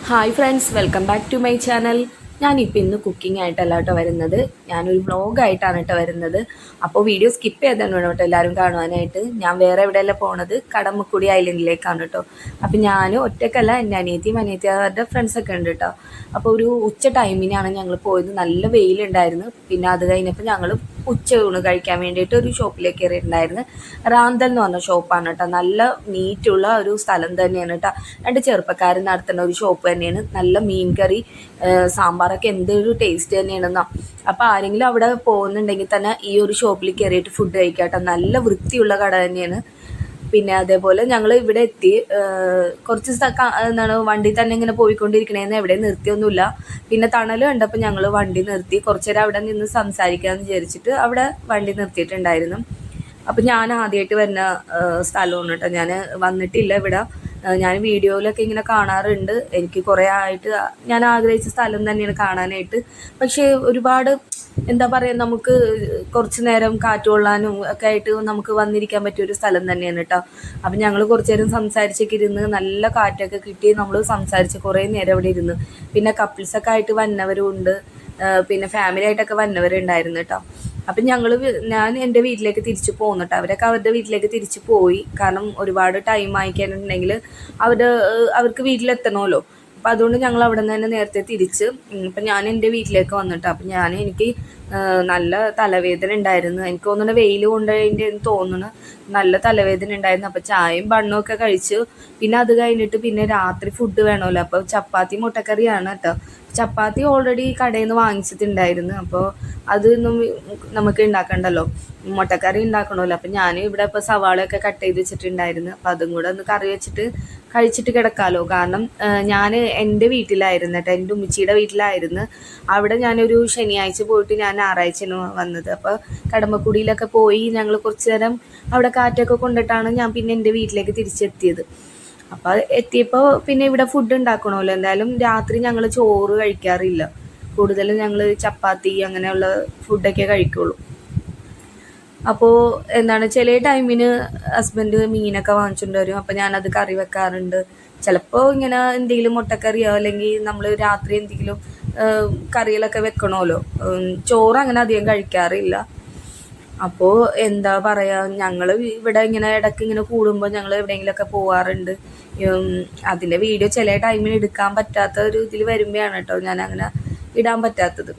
Hi friends, welcome back to my channel. ഞാനിപ്പോൾ ഇന്ന് cooking ആയിട്ടല്ല കേട്ടോ വരുന്നത്. ഞാനൊരു വ്ളോഗായിട്ടാണ് കേട്ടോ വരുന്നത്. അപ്പോൾ വീഡിയോ സ്കിപ്പ് ചെയ്താണ് കേട്ടോ എല്ലാവരും കാണുവാനായിട്ട്. ഞാൻ വേറെ എവിടെയല്ല പോണത്, കടമക്കുടി ഐലൻഡിലേക്കാണ് കേട്ടോ. അപ്പോൾ ഞാൻ ഒറ്റയ്ക്കല്ല, എൻ്റെ അനിയത്തിമാരുടെ ഫ്രണ്ട്സൊക്കെ ഉണ്ട് കേട്ടോ. അപ്പോൾ ഒരു ഉച്ച ടൈമിനാണ് ഞങ്ങൾ പോയത്. നല്ല വെയിലുണ്ടായിരുന്നു. പിന്നെ അത് കഴിഞ്ഞപ്പോൾ ഞങ്ങൾ ഉച്ചയൂണ് കഴിക്കാൻ വേണ്ടിയിട്ട് ഒരു ഷോപ്പിലേക്ക് കയറിയിട്ടുണ്ടായിരുന്നു. റാന്തൽ എന്ന് പറഞ്ഞ ഷോപ്പാണ് കേട്ടോ. നല്ല നീറ്റുള്ള ഒരു സ്ഥലം തന്നെയാണ് കേട്ടോ. രണ്ട് ചെറുപ്പക്കാർ നടത്തുന്ന ഒരു ഷോപ്പ് തന്നെയാണ്. നല്ല മീൻ കറി, സാമ്പാറൊക്കെ എന്തൊരു ടേസ്റ്റ് തന്നെയാണെന്നോ. അപ്പോൾ ആരെങ്കിലും അവിടെ പോകുന്നുണ്ടെങ്കിൽ തന്നെ ഈ ഒരു ഷോപ്പിൽ കയറിയിട്ട് ഫുഡ് കഴിക്കാം കേട്ടോ. നല്ല വൃത്തിയുള്ള കട തന്നെയാണ്. പിന്നെ അതേപോലെ ഞങ്ങൾ ഇവിടെ എത്തി. കുറച്ച് എന്താണ് വണ്ടി തന്നെ ഇങ്ങനെ പോയിക്കൊണ്ടിരിക്കണേന്ന് എവിടെ നിർത്തിയൊന്നുമില്ല. പിന്നെ തണൽ കണ്ടപ്പോൾ ഞങ്ങൾ വണ്ടി നിർത്തി കുറച്ച് നേരം അവിടെ നിന്ന് സംസാരിക്കാമെന്ന് വിചാരിച്ചിട്ട് അവിടെ വണ്ടി നിർത്തിയിട്ടുണ്ടായിരുന്നു. അപ്പം ഞാൻ ആദ്യമായിട്ട് വരുന്ന സ്ഥലമാണ് കേട്ടോ. ഞാൻ വന്നിട്ടില്ല ഇവിടെ. ഞാൻ വീഡിയോയിലൊക്കെ ഇങ്ങനെ കാണാറുണ്ട്. എനിക്ക് കുറേ ആയിട്ട് ഞാൻ ആഗ്രഹിച്ച സ്ഥലം തന്നെയാണ് കാണാനായിട്ട്. പക്ഷേ ഒരുപാട് എന്താ പറയുക, നമുക്ക് കുറച്ച് നേരം കാറ്റ് കൊള്ളാനും ഒക്കെ ആയിട്ട് നമുക്ക് വന്നിരിക്കാൻ പറ്റിയൊരു സ്ഥലം തന്നെയാണ് കേട്ടോ. അപ്പം ഞങ്ങൾ കുറച്ച് നേരം സംസാരിച്ചൊക്കെ ഇരുന്ന് നല്ല കാറ്റൊക്കെ കിട്ടി നമ്മൾ സംസാരിച്ച് കുറേ നേരം അവിടെ ഇരുന്ന്. പിന്നെ കപ്പിൾസൊക്കെ ആയിട്ട് വന്നവരും ഉണ്ട്, പിന്നെ ഫാമിലി ആയിട്ടൊക്കെ വന്നവരുണ്ടായിരുന്നു കേട്ടോ. അപ്പം ഞാൻ എൻ്റെ വീട്ടിലേക്ക് തിരിച്ചു പോന്നിട്ട് അവരൊക്കെ അവരുടെ വീട്ടിലേക്ക് തിരിച്ചു പോയി. കാരണം ഒരുപാട് ടൈം ആയിക്കാനുണ്ടെങ്കിൽ അവർക്ക് വീട്ടിലെത്തണമല്ലോ. അപ്പം അതുകൊണ്ട് ഞങ്ങൾ അവിടെ നിന്ന് തന്നെ നേരത്തെ തിരിച്ച് അപ്പം ഞാൻ എൻ്റെ വീട്ടിലേക്ക് വന്നിട്ട് അപ്പം എനിക്ക് നല്ല തലവേദന ഉണ്ടായിരുന്നു. എനിക്ക് തോന്നുന്നു വെയിൽ കൊണ്ടതിൻ്റെ തോന്നുന്നു നല്ല തലവേദന ഉണ്ടായിരുന്നു. അപ്പോൾ ചായയും ബണ്ണും ഒക്കെ കഴിച്ചു. പിന്നെ അത് കഴിഞ്ഞിട്ട് പിന്നെ രാത്രി ഫുഡ് വേണമല്ലോ. അപ്പോൾ ചപ്പാത്തി മുട്ടക്കറിയാണ് കേട്ടോ. ചപ്പാത്തി ഓൾറെഡി കടയിൽ നിന്ന് വാങ്ങിച്ചിട്ടുണ്ടായിരുന്നു. അപ്പോൾ അതൊന്നും നമുക്ക് ഉണ്ടാക്കണ്ടല്ലോ, മുട്ടക്കറി ഉണ്ടാക്കണമല്ലോ. അപ്പം ഞാൻ ഇവിടെ ഇപ്പോൾ സവാളയൊക്കെ കട്ട് ചെയ്ത് വെച്ചിട്ടുണ്ടായിരുന്നു. അപ്പം അതും കൂടെ ഒന്ന് കറി വെച്ചിട്ട് കഴിച്ചിട്ട് കിടക്കാമല്ലോ. കാരണം ഞാൻ എൻ്റെ വീട്ടിലായിരുന്നു കേട്ടോ, എൻ്റെ ഉമ്മച്ചിയുടെ വീട്ടിലായിരുന്നു. അവിടെ ഞാനൊരു ശനിയാഴ്ച പോയിട്ട് ഞാൻ ഞായറാഴ്ചയാണ് വന്നത്. അപ്പോൾ കടമ്പക്കുടിയിലൊക്കെ പോയി ഞങ്ങൾ കുറച്ച് നേരം അവിടെ കാറ്റൊക്കെ കൊണ്ടിട്ടാണ് ഞാൻ പിന്നെ എൻ്റെ വീട്ടിലേക്ക് തിരിച്ചെത്തിയത്. അപ്പോൾ എത്തിയപ്പോൾ പിന്നെ ഇവിടെ ഫുഡ് ഉണ്ടാക്കണമല്ലോ. എന്തായാലും രാത്രി ഞങ്ങൾ ചോറ് കഴിക്കാറില്ല. കൂടുതലും ഞങ്ങൾ ചപ്പാത്തി അങ്ങനെയുള്ള ഫുഡൊക്കെ കഴിക്കുള്ളൂ. അപ്പോൾ എന്താണ് ചില ടൈമിന് ഹസ്ബൻഡ് മീനൊക്കെ വാങ്ങിച്ചുകൊണ്ട് വരും. അപ്പോൾ ഞാനത് കറി വെക്കാറുണ്ട്. ചിലപ്പോൾ ഇങ്ങനെ എന്തെങ്കിലും മുട്ടക്കറിയോ അല്ലെങ്കിൽ നമ്മൾ രാത്രി എന്തെങ്കിലും കറികളൊക്കെ വെക്കണമല്ലോ. ചോറ് അങ്ങനെ അധികം കഴിക്കാറില്ല. അപ്പോൾ എന്താ പറയുക, ഞങ്ങൾ ഇവിടെ ഇങ്ങനെ ഇടയ്ക്ക് ഇങ്ങനെ കൂടുമ്പോൾ ഞങ്ങൾ എവിടെയെങ്കിലുമൊക്കെ പോകാറുണ്ട്. അതിൻ്റെ വീഡിയോ ചില ടൈമിന് എടുക്കാൻ പറ്റാത്ത ഒരു ഇതിൽ വരുമ്പോഴാണ് കേട്ടോ ഞാൻ അങ്ങനെ ഇടാൻ പറ്റാത്തത്.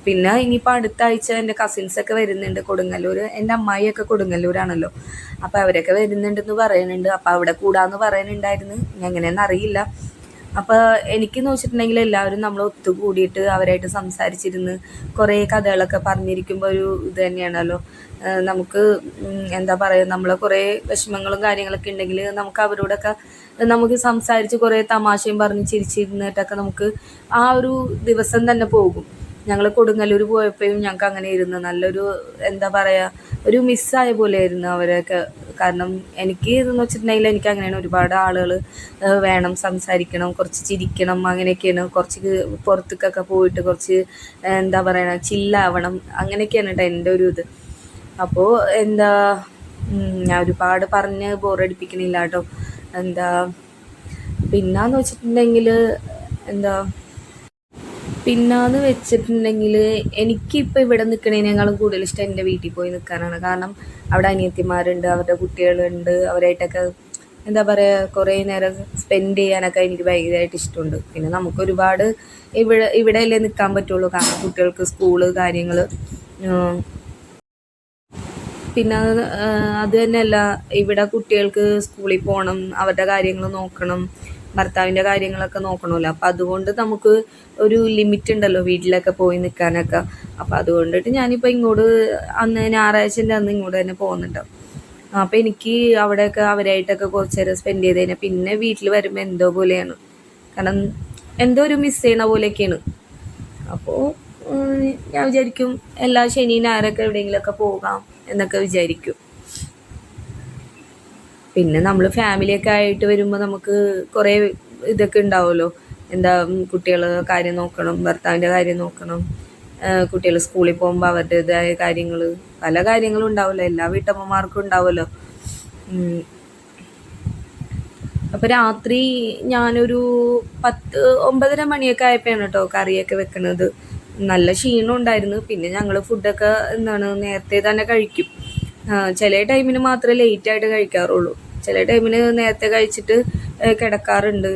പിന്നെ ഇനിയിപ്പോൾ അടുത്ത ആഴ്ച എൻ്റെ കസിൻസൊക്കെ വരുന്നുണ്ട് കൊടുങ്ങല്ലൂർ. എൻ്റെ അമ്മായിയൊക്കെ കൊടുങ്ങല്ലൂരാണല്ലോ. അപ്പോൾ അവരൊക്കെ വരുന്നുണ്ടെന്ന് പറയുന്നുണ്ട്. അപ്പോൾ അവിടെ കൂടാമെന്ന് പറയുന്നുണ്ടായിരുന്നു. എങ്ങനെയെന്ന് അറിയില്ല. അപ്പോൾ എനിക്കെന്ന് വെച്ചിട്ടുണ്ടെങ്കിൽ എല്ലാവരും നമ്മൾ ഒത്തുകൂടിയിട്ട് അവരായിട്ട് സംസാരിച്ചിരുന്ന് കുറേ കഥകളൊക്കെ പറഞ്ഞിരിക്കുമ്പോൾ ഒരു ഇത് തന്നെയാണല്ലോ. നമുക്ക് എന്താ പറയുക, നമ്മളെ കുറേ വിഷമങ്ങളും കാര്യങ്ങളൊക്കെ ഉണ്ടെങ്കിൽ നമുക്ക് അവരോടൊക്കെ നമുക്ക് സംസാരിച്ച് കുറേ തമാശയും പറഞ്ഞ് ചിരിച്ചിരുന്നിട്ടൊക്കെ നമുക്ക് ആ ഒരു ദിവസം തന്നെ പോകും. ഞങ്ങൾ കൊടുങ്ങല്ലൂർ പോയപ്പോഴും ഞങ്ങൾക്ക് അങ്ങനെ ഇരുന്ന് നല്ലൊരു എന്താ പറയുക, ഒരു മിസ്സായ പോലെയായിരുന്നു അവരൊക്കെ. കാരണം എനിക്ക് ഇതെന്ന് വെച്ചിട്ടുണ്ടെങ്കിൽ എനിക്ക് അങ്ങനെയാണ്, ഒരുപാട് ആളുകൾ വേണം, സംസാരിക്കണം, കുറച്ച് ചിരിക്കണം, അങ്ങനെയൊക്കെയാണ്. കുറച്ച് പുറത്തേക്കൊക്കെ പോയിട്ട് കുറച്ച് എന്താ പറയുക ചില്ലാവണം, അങ്ങനെയൊക്കെയാണ് കേട്ടോ എൻ്റെ ഒരു ഇത്. അപ്പോൾ എന്താ ഞാൻ ഒരുപാട് പറഞ്ഞ് ബോറടിപ്പിക്കണില്ല കേട്ടോ. എന്താ പിന്നെന്ന് വെച്ചിട്ടുണ്ടെങ്കിൽ പിന്നെന്ന് വെച്ചിട്ടുണ്ടെങ്കിൽ എനിക്കിപ്പോൾ ഇവിടെ നിൽക്കണതിനേക്കാളും കൂടുതൽ ഇഷ്ടം എൻ്റെ വീട്ടിൽ പോയി നിൽക്കാനാണ്. കാരണം അവിടെ അനിയത്തിമാരുണ്ട്, അവരുടെ കുട്ടികളുണ്ട്, അവരായിട്ടൊക്കെ എന്താ പറയുക കുറേ നേരം സ്പെൻഡ് ചെയ്യാനൊക്കെ എനിക്ക് ഭയങ്കരമായിട്ട് ഇഷ്ടമുണ്ട്. പിന്നെ നമുക്കൊരുപാട് ഇവിടെയല്ലേ നിൽക്കാൻ പറ്റുള്ളൂ. കാരണം കുട്ടികൾക്ക് സ്കൂള് കാര്യങ്ങൾ, പിന്നെ അത് തന്നെയല്ല ഇവിടെ കുട്ടികൾക്ക് സ്കൂളിൽ പോകണം, അവരുടെ കാര്യങ്ങൾ നോക്കണം, ഭർത്താവിൻ്റെ കാര്യങ്ങളൊക്കെ നോക്കണമല്ലോ. അപ്പം അതുകൊണ്ട് നമുക്ക് ഒരു ലിമിറ്റ് ഉണ്ടല്ലോ വീട്ടിലൊക്കെ പോയി നിൽക്കാനൊക്കെ. അപ്പം അതുകൊണ്ടിട്ട് ഞാനിപ്പോൾ ഇങ്ങോട്ട് അന്ന് ഞായറാഴ്ചൻ്റെ അന്ന് ഇങ്ങോട്ട് തന്നെ പോകുന്നുണ്ട്. അപ്പോൾ എനിക്ക് അവിടെയൊക്കെ അവരായിട്ടൊക്കെ കുറച്ച് നേരം സ്പെൻഡ് ചെയ്ത് കഴിഞ്ഞാൽ പിന്നെ വീട്ടിൽ വരുമ്പോൾ എന്തോ പോലെയാണ്. കാരണം എന്തോ ഒരു മിസ് ചെയ്യണ പോലെയൊക്കെയാണ്. അപ്പോൾ ഞാൻ വിചാരിക്കും എല്ലാ ശനി ഞായറൊക്കെ എവിടെയെങ്കിലുമൊക്കെ പോകാം എന്നൊക്കെ വിചാരിക്കും. പിന്നെ നമ്മൾ ഫാമിലിയൊക്കെ ആയിട്ട് വരുമ്പോൾ നമുക്ക് കുറേ ഇതൊക്കെ ഉണ്ടാവുമല്ലോ. എന്താ കുട്ടികൾ കാര്യം നോക്കണം, ഭർത്താവിൻ്റെ കാര്യം നോക്കണം, കുട്ടികൾ സ്കൂളിൽ പോകുമ്പോൾ അവരുടേതായ കാര്യങ്ങൾ, പല കാര്യങ്ങളും ഉണ്ടാവുമല്ലോ. എല്ലാ വീട്ടമ്മമാർക്കും ഉണ്ടാവുമല്ലോ. അപ്പോൾ രാത്രി ഞാനൊരു 9:30 മണിയൊക്കെ ആയപ്പോഴാണ് കേട്ടോ കറിയൊക്കെ വെക്കുന്നത്. നല്ല ക്ഷീണം ഉണ്ടായിരുന്നു. പിന്നെ ഞങ്ങൾ ഫുഡൊക്കെ നേരത്തെ തന്നെ കഴിക്കും. ചില ടൈമിന് മാത്രമേ ലേറ്റായിട്ട് കഴിക്കാറുള്ളൂ. ചില ടൈമിന് നേരത്തെ കഴിച്ചിട്ട് കിടക്കാറുണ്ട്.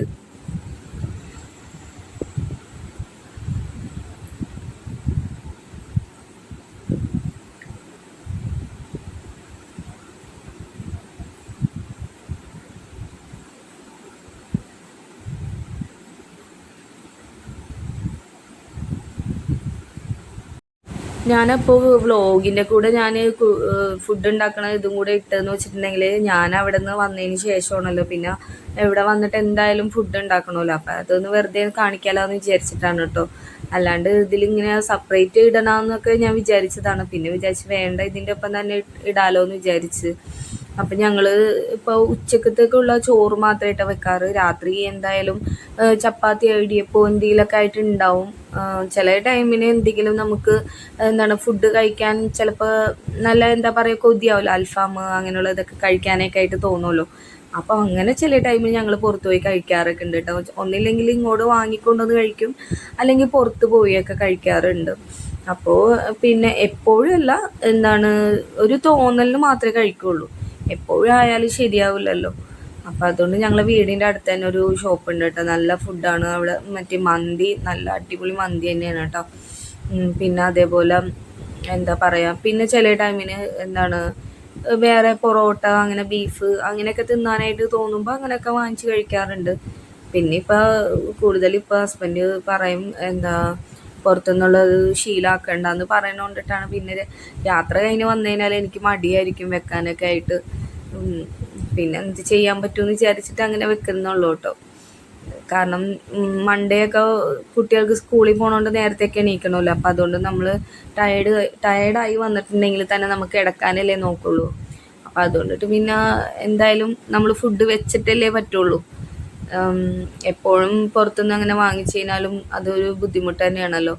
ഞാനപ്പോൾ വ്ളോഗിൻ്റെ കൂടെ ഞാൻ ഫുഡ് ഉണ്ടാക്കണ ഇതും കൂടെ ഇട്ടതെന്ന് വെച്ചിട്ടുണ്ടെങ്കിൽ ഞാൻ അവിടെ നിന്ന് വന്നതിന് ശേഷമാണല്ലോ. പിന്നെ ഇവിടെ വന്നിട്ട് എന്തായാലും ഫുഡ് ഉണ്ടാക്കണമല്ലോ. അപ്പോൾ അതൊന്ന് വെറുതെ കാണിക്കാമല്ലോ എന്ന് വിചാരിച്ചിട്ടാണ് കേട്ടോ. അല്ലാണ്ട് ഇതിലിങ്ങനെ സെപ്പറേറ്റ് ഇടണമെന്നൊക്കെ ഞാൻ വിചാരിച്ചതാണ്. പിന്നെ വിചാരിച്ച് വേണ്ട, ഇതിൻ്റെ ഒപ്പം തന്നെ ഇടാലോ എന്ന് വിചാരിച്ച്. അപ്പം ഞങ്ങൾ ഇപ്പോൾ ഉച്ചക്കത്തേക്കുള്ള ചോറ് മാത്രമായിട്ടാണ് വെക്കാറ്. രാത്രി എന്തായാലും ചപ്പാത്തി ഇടിയപ്പോൾ എന്തെങ്കിലുമൊക്കെ ആയിട്ട് ഉണ്ടാവും. ചില ടൈമിന് എന്തെങ്കിലും നമുക്ക് ഫുഡ് കഴിക്കാൻ ചിലപ്പോൾ നല്ല എന്താ പറയുക കൊതിയാവുമല്ലോ, അൽഫാം അങ്ങനെയുള്ള ഇതൊക്കെ കഴിക്കാനൊക്കെ ആയിട്ട് തോന്നുമല്ലോ. അപ്പോൾ അങ്ങനെ ചില ടൈമിൽ ഞങ്ങൾ പുറത്ത് പോയി കഴിക്കാറൊക്കെ ഉണ്ട് കേട്ടോ. ഒന്നില്ലെങ്കിൽ ഇങ്ങോട്ട് വാങ്ങിക്കൊണ്ടുവന്ന് കഴിക്കും, അല്ലെങ്കിൽ പുറത്ത് പോയൊക്കെ കഴിക്കാറുണ്ട്. അപ്പോൾ പിന്നെ എപ്പോഴും അല്ല, ഒരു തോന്നലിന് മാത്രമേ കഴിക്കുള്ളൂ. എപ്പോഴും ആയാലും ശരിയാവില്ലല്ലോ. അപ്പോൾ അതുകൊണ്ട് ഞങ്ങളെ വീടിൻ്റെ അടുത്ത് തന്നെ ഒരു ഷോപ്പ് ഉണ്ട് കേട്ടോ. നല്ല ഫുഡാണ് അവിടെ. മറ്റേ മന്തി, നല്ല അടിപൊളി മന്തി തന്നെയാണ് കേട്ടോ. പിന്നെ അതേപോലെ എന്താ പറയുക, പിന്നെ ചില ടൈമിന് വേറെ പൊറോട്ട, അങ്ങനെ ബീഫ് അങ്ങനെയൊക്കെ തിന്നാനായിട്ട് തോന്നുമ്പോൾ അങ്ങനെയൊക്കെ വാങ്ങിച്ച് കഴിക്കാറുണ്ട്. പിന്നെ കൂടുതലിപ്പോൾ ഹസ്ബൻഡ് പറയും പുറത്തുനിന്നുള്ളത് ശീലമാക്കണ്ടെന്ന് പറയുന്നതുകൊണ്ടിട്ടാണ്. പിന്നെ യാത്ര കഴിഞ്ഞ് വന്നു കഴിഞ്ഞാൽ എനിക്ക് മടിയായിരിക്കും വെക്കാനൊക്കെ ആയിട്ട്. പിന്നെ എന്ത് ചെയ്യാൻ പറ്റുമെന്ന് വിചാരിച്ചിട്ട് അങ്ങനെ വെക്കുന്നുള്ളൂ കേട്ടോ. കാരണം മൺഡേ ഒക്കെ കുട്ടികൾക്ക് സ്കൂളിൽ പോകണോണ്ട് നേരത്തെയൊക്കെ എണീക്കണമല്ലോ. അപ്പം അതുകൊണ്ട് നമ്മൾ ടയേർഡായി വന്നിട്ടുണ്ടെങ്കിൽ തന്നെ നമുക്ക് കിടക്കാനല്ലേ നോക്കുള്ളൂ. അപ്പം അതുകൊണ്ടിട്ട് പിന്നെ എന്തായാലും നമ്മൾ ഫുഡ് വെച്ചിട്ടല്ലേ പറ്റുള്ളൂ. എപ്പോഴും പുറത്തുനിന്ന് അങ്ങനെ വാങ്ങിച്ചു കഴിഞ്ഞാലും അതൊരു ബുദ്ധിമുട്ട് തന്നെയാണല്ലോ.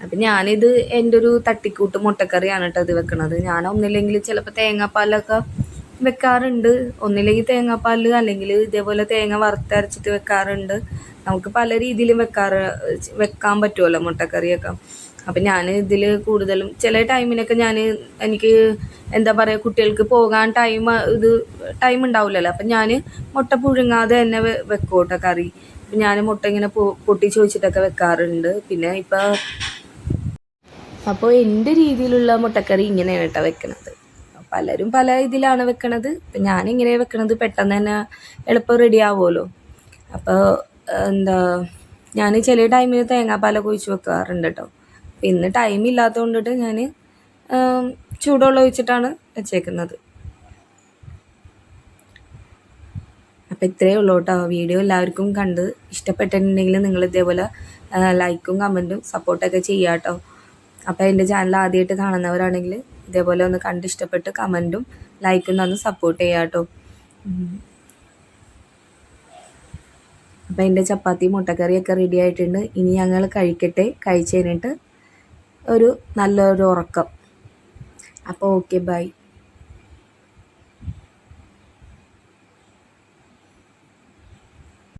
അപ്പം ഞാനിത് എൻ്റെ ഒരു തട്ടിക്കൂട്ട് മുട്ടക്കറിയാണ് കേട്ടോ ഇത് വെക്കണത്. ഞാൻ ഒന്നില്ലെങ്കിൽ ചിലപ്പോൾ തേങ്ങാപ്പാലൊക്കെ വെക്കാറുണ്ട്. ഒന്നില്ലെങ്കിൽ തേങ്ങാപ്പാൽ, അല്ലെങ്കിൽ ഇതേപോലെ തേങ്ങ വറുത്തരച്ചിട്ട് വെക്കാറുണ്ട്. നമുക്ക് പല രീതിയിലും വെക്കാൻ പറ്റുമല്ലോ മുട്ടക്കറിയൊക്കെ. അപ്പം ഞാൻ ഇതിൽ കൂടുതലും ചില ടൈമിനൊക്കെ എനിക്ക് എന്താ പറയുക, കുട്ടികൾക്ക് പോകാൻ ടൈം ഉണ്ടാവില്ലല്ലോ. അപ്പം ഞാൻ മുട്ട പുഴുങ്ങാതെ തന്നെ വെക്കും കേട്ടോ കറി. ഞാൻ മുട്ട ഇങ്ങനെ പൊട്ടിച്ച് വെച്ചിട്ടൊക്കെ വെക്കാറുണ്ട്. പിന്നെ അപ്പോൾ എൻ്റെ രീതിയിലുള്ള മുട്ടക്കറി ഇങ്ങനെയാണ് കേട്ടോ വെക്കണത്. പലരും പല ഇതിലാണ് വെക്കണത്. ഇപ്പം ഞാനിങ്ങനെ വെക്കണത് പെട്ടെന്ന് തന്നെ എളുപ്പം റെഡി ആവുമല്ലോ. അപ്പോൾ ഞാൻ ചില ടൈമിൽ തേങ്ങാപ്പാലൊക്കെ ഒഴിച്ച് വെക്കാറുണ്ട് കേട്ടോ. ഇന്ന് ടൈം ഇല്ലാത്തത് കൊണ്ടിട്ട് ഞാൻ ചൂടുവെള്ളം ഒഴിച്ചിട്ടാണ് വെച്ചേക്കുന്നത്. അപ്പോൾ ഇത്രയേ ഉള്ളൂ കേട്ടോ. വീഡിയോ എല്ലാവർക്കും കണ്ട് ഇഷ്ടപ്പെട്ടിട്ടുണ്ടെങ്കിൽ നിങ്ങൾ ഇതേപോലെ ലൈക്കും കമൻറ്റും സപ്പോർട്ടൊക്കെ ചെയ്യുക കേട്ടോ. അപ്പോൾ എൻ്റെ ചാനൽ ആദ്യമായിട്ട് കാണുന്നവരാണെങ്കിൽ ഇതേപോലെ ഒന്ന് കണ്ടിഷ്ടപ്പെട്ട് കമൻറ്റും ലൈക്കും തന്ന് സപ്പോർട്ട് ചെയ്യുക കേട്ടോ. അപ്പോൾ എൻ്റെ ചപ്പാത്തി മുട്ടക്കറിയൊക്കെ റെഡി ആയിട്ടുണ്ട്. ഇനി ഞങ്ങൾ കഴിക്കട്ടെ. കഴിച്ച് കഴിഞ്ഞിട്ട് നല്ലൊരു ഉറക്കം. അപ്പോൾ ഓക്കെ, ബൈ.